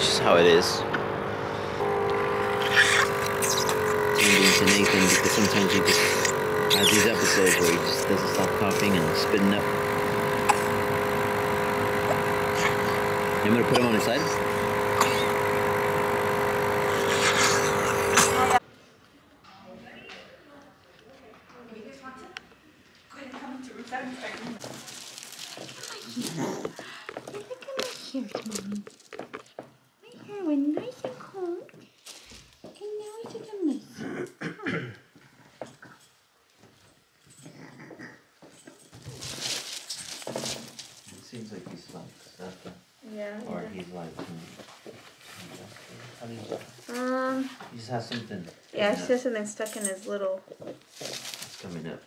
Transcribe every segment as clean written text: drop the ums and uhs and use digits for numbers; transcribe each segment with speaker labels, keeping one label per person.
Speaker 1: just how it is. Tending to Nathan because sometimes he just has these episodes where he just doesn't stop coughing and spitting up. You want me to put him on his side?
Speaker 2: My hair went nice and cold, and now it's just a mess.
Speaker 1: It seems like he's like stuck.
Speaker 2: Yeah.
Speaker 1: Or he's like. He just has something.
Speaker 2: Yeah, it's just something stuck in his little.
Speaker 1: It's coming up.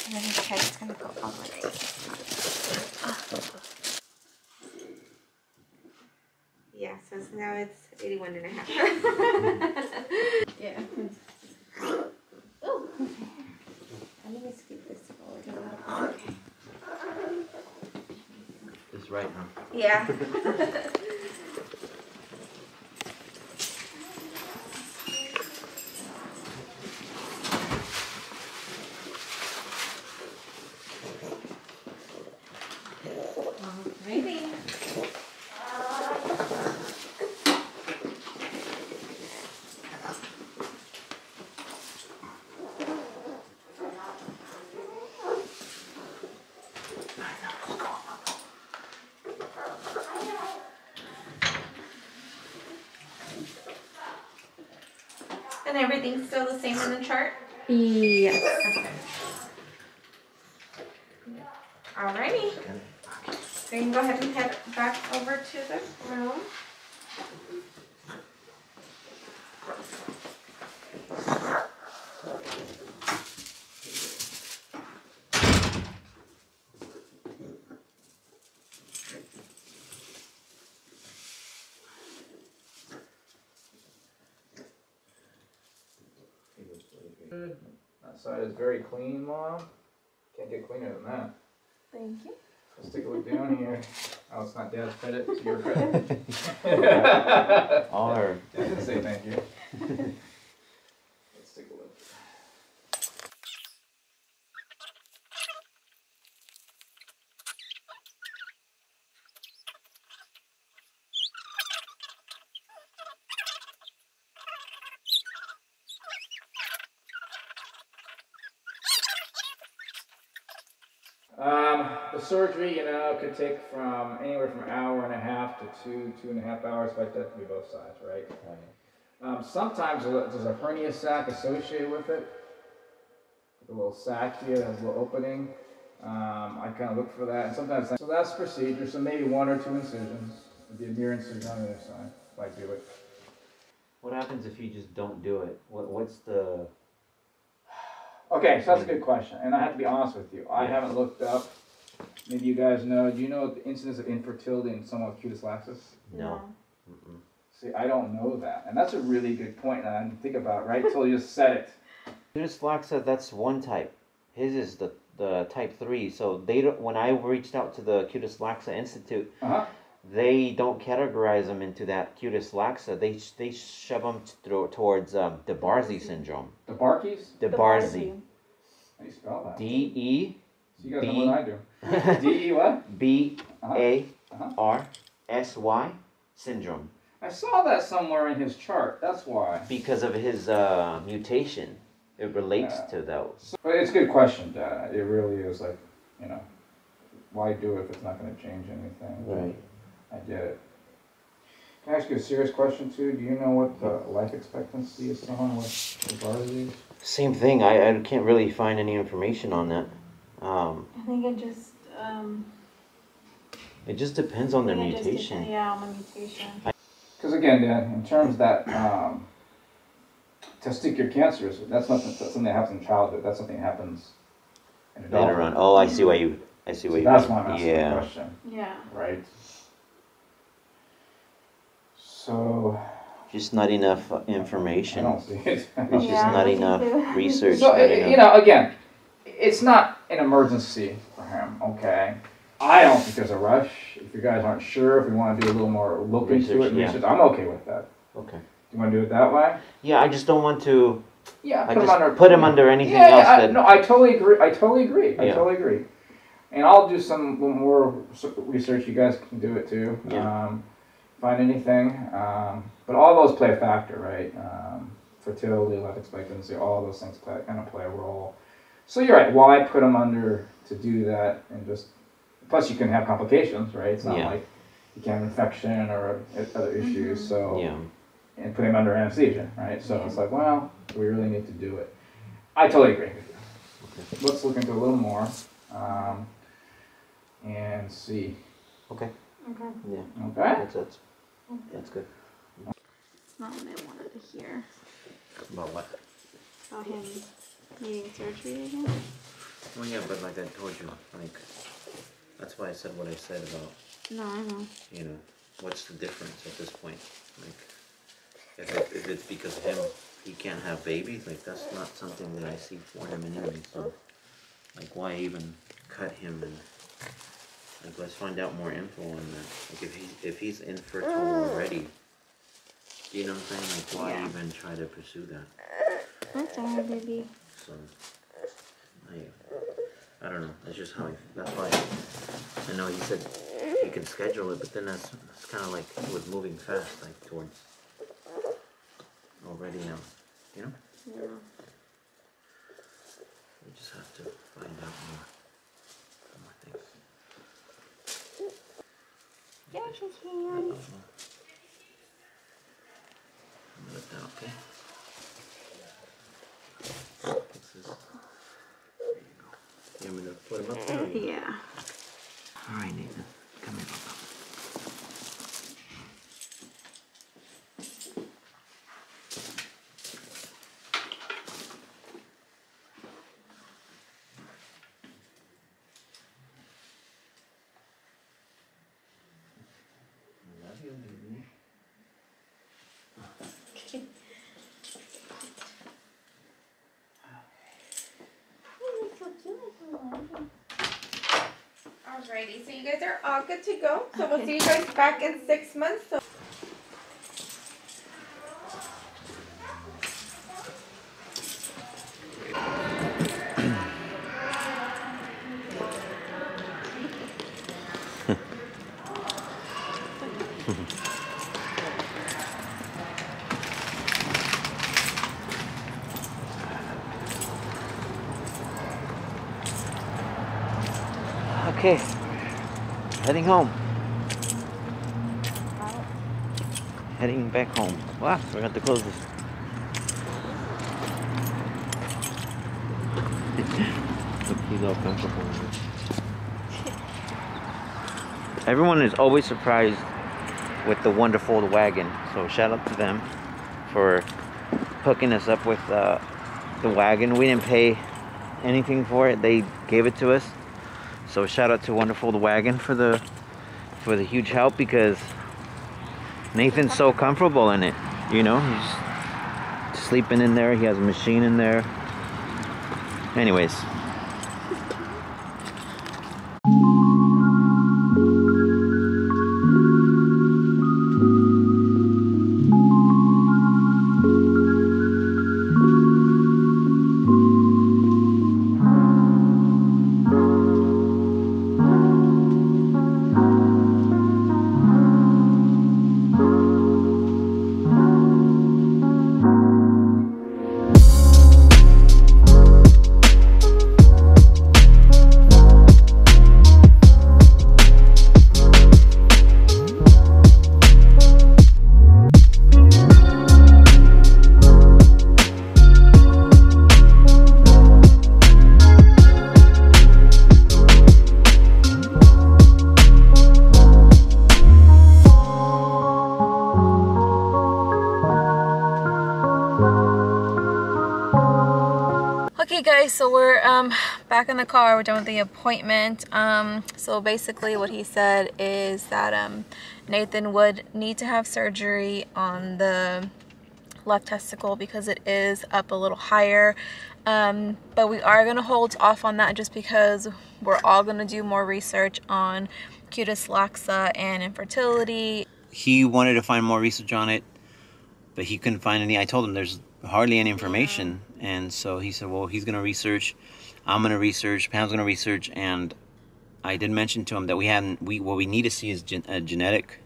Speaker 2: And then his head's gonna go all the way. Yeah, so now it's 81 and a half. Yeah. Oh, okay. I'm gonna scoop this forward a little bit.
Speaker 1: It's right, huh?
Speaker 2: Yeah. Alrighty. And everything's still the same in the chart?
Speaker 3: Yes.
Speaker 2: Okay. Alrighty. So you can go ahead and head back over to the room.
Speaker 4: Good. That side is very clean, Mom. Can't get cleaner than that.
Speaker 2: Thank you.
Speaker 4: Let's take a look down here. Oh, it's not Dad's credit, it's your credit.
Speaker 1: All her.
Speaker 4: I didn't say thank you. Let's take a look. The surgery, could take from anywhere from an hour and a half to 2.5 hours, but that can be both sides, right? Sometimes there's a hernia sac associated with it. The little sac here that has a little opening. I kind of look for that, and sometimes so that's procedure. So maybe 1 or 2 incisions. It'd be a mirror incision on the other side if I do it.
Speaker 1: What happens if you just don't do it? What's the?
Speaker 4: Okay, so that's a good question, and I have to be honest with you. I haven't looked up. Maybe you guys know. Do you know the incidence of infertility in someone with Cutis Laxa?
Speaker 1: No.
Speaker 4: See, I don't know that, and that's a really good point. And I didn't think about it right until you just said it.
Speaker 1: Cutis Laxa, that's one type. His is the type 3. So they don't. When I reached out to the Cutis Laxa Institute, they don't categorize them into that Cutis Laxa. They shove them towards DeBarzi syndrome.
Speaker 4: DeBarkis?
Speaker 1: DeBarzi.
Speaker 4: How do you spell that?
Speaker 1: D-E.
Speaker 4: So you guys know what I do. D-E what?
Speaker 1: B-A-R-S-Y syndrome.
Speaker 4: I saw that somewhere in his chart. That's why.
Speaker 1: Because of his mutation, it relates to those.
Speaker 4: But it's a good question, Dad. It really is like, why do it if it's not going to change anything?
Speaker 1: Right.
Speaker 4: I get it. Can I ask you a serious question too? Do you know what the life expectancy is someone with DeBarzi?
Speaker 1: Same thing. I can't really find any information on that.
Speaker 2: I think
Speaker 1: it just depends on their mutation.
Speaker 2: Yeah, on the mutation.
Speaker 4: Because again, Dad, in terms of that testicular cancers, that's something that happens in childhood. That's something that happens in adulthood.
Speaker 1: Later on. Oh, I see why you. That's why I'm asking
Speaker 4: the question.
Speaker 2: Yeah.
Speaker 4: Right. So,
Speaker 1: Just not enough information.
Speaker 4: I don't see it.
Speaker 1: It's just not enough research.
Speaker 4: So, you know, again, it's not an emergency for him, okay? I don't think there's a rush. If you guys aren't sure, if you want to do a little more look into it, research, I'm okay with that.
Speaker 1: Okay.
Speaker 4: You want to do it that way?
Speaker 1: Yeah, I just don't want to.
Speaker 4: Yeah,
Speaker 1: put him under anything else.
Speaker 4: No, I totally agree. I totally agree. And I'll do some more research. You guys can do it too.
Speaker 1: Yeah.
Speaker 4: Find anything. But all those play a factor, right? Fertility, life expectancy, all those things kind of play a role. So you're right. Why put them under to do that? And just plus you can have complications, right? It's not like you can have infection or other issues. So and put him under anesthesia, right? So it's like, well, do we really need to do it? I totally agree with you. Okay. Let's look into a little more and see.
Speaker 1: Okay.
Speaker 2: Okay.
Speaker 1: Yeah.
Speaker 4: Okay.
Speaker 1: That's good.
Speaker 2: It's not what I wanted to hear.
Speaker 1: About what?
Speaker 2: About him needing surgery again?
Speaker 1: Well, yeah, but like I told you, like, that's why I said what I said about,
Speaker 2: No, I know.
Speaker 1: you know, what's the difference at this point? Like, if it's because of him, he can't have babies, like, that's not something that I see for him anyway, so, like, why even cut him and, like, let's find out more info on that. Like, if he's infertile already, you know what I'm saying? Like, why even try to pursue that?
Speaker 2: That's alright, baby.
Speaker 1: So, I don't know. That's just how that's why I know he said he can schedule it, but then that's kind of like with moving fast, like towards already now, you know?
Speaker 2: Yeah.
Speaker 1: We just have to find out more things.
Speaker 2: Yeah, she can.
Speaker 1: Let that, okay? You want me to put him up there?
Speaker 2: Yeah.
Speaker 1: All right, Nathan. Come here, Papa. I love you, baby.
Speaker 2: Alrighty, so you guys are all good to go. So we'll see you guys back in 6 months. So
Speaker 1: Okay, heading home. Heading back home. Wow, forgot to close this. Look, he's all comfortable. Everyone is always surprised with the wonderful wagon, so shout out to them for hooking us up with the wagon. We didn't pay anything for it; they gave it to us. So shout out to Wonderful the Wagon for the huge help, because Nathan's so comfortable in it, you know. He's sleeping in there. He has a machine in there. Anyways.
Speaker 2: okay guys, so we're back in the car. We're done with the appointment. So basically what he said is that
Speaker 3: Nathan would need to have surgery on the left testicle because it is up a little higher, but we are going to hold off on that just because we're all going to do more research on Cutis Laxa and infertility. He wanted to find more research on it, but he couldn't find any. I told him there's hardly any information, and so he said, well, he's going to research, I'm going to research, Pam's going to research, and I did mention to him that what we need to see is a genetic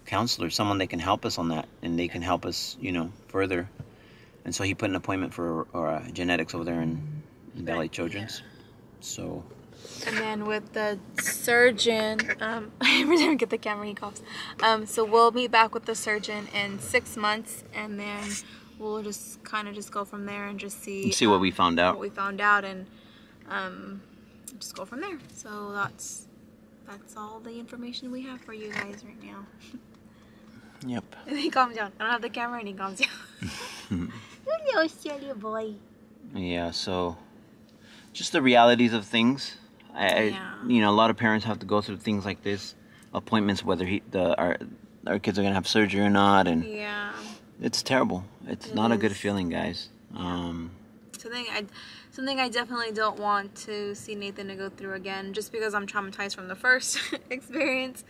Speaker 3: counselor, someone that can help us on that, and they can help us, you know, further. And so he put an appointment for genetics over there in Valley Children's. So, and then with the surgeon, every time I get the camera he coughs. So we'll meet back with the surgeon in 6 months, and then we'll just kind of just go from there and just see what we found out. And just go from there. So that's all the information we have for you guys right now. Yep. And he calms down. I don't have the camera and he calms down. Hello, silly boy. Yeah, so just the realities of things. You know, a lot of parents have to go through things like this, appointments, whether our kids are gonna have surgery or not, and it's terrible. It's not a good feeling, guys. Something I definitely don't want to see Nathan to go through again, just because I'm traumatized from the first experience.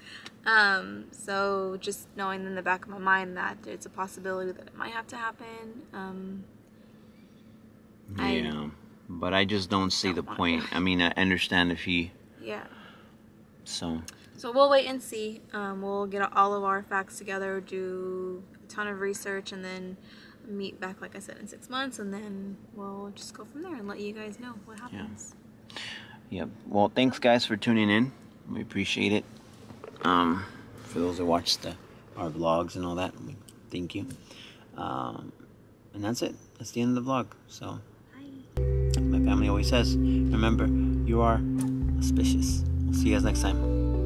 Speaker 3: So just knowing in the back of my mind that it's a possibility that it might have to happen. But I just don't see the point. I mean, I understand if he... Yeah. So we'll wait and see. We'll get all of our facts together, do a ton of research, and then meet back, like I said, in 6 months, and then we'll just go from there and let you guys know what happens. Yep. Well, thanks guys for tuning in. We appreciate it. For those that watch our vlogs and all that, thank you. And that's it. That's the end of the vlog. So, my family always says, remember, you are auspicious. We'll see you guys next time.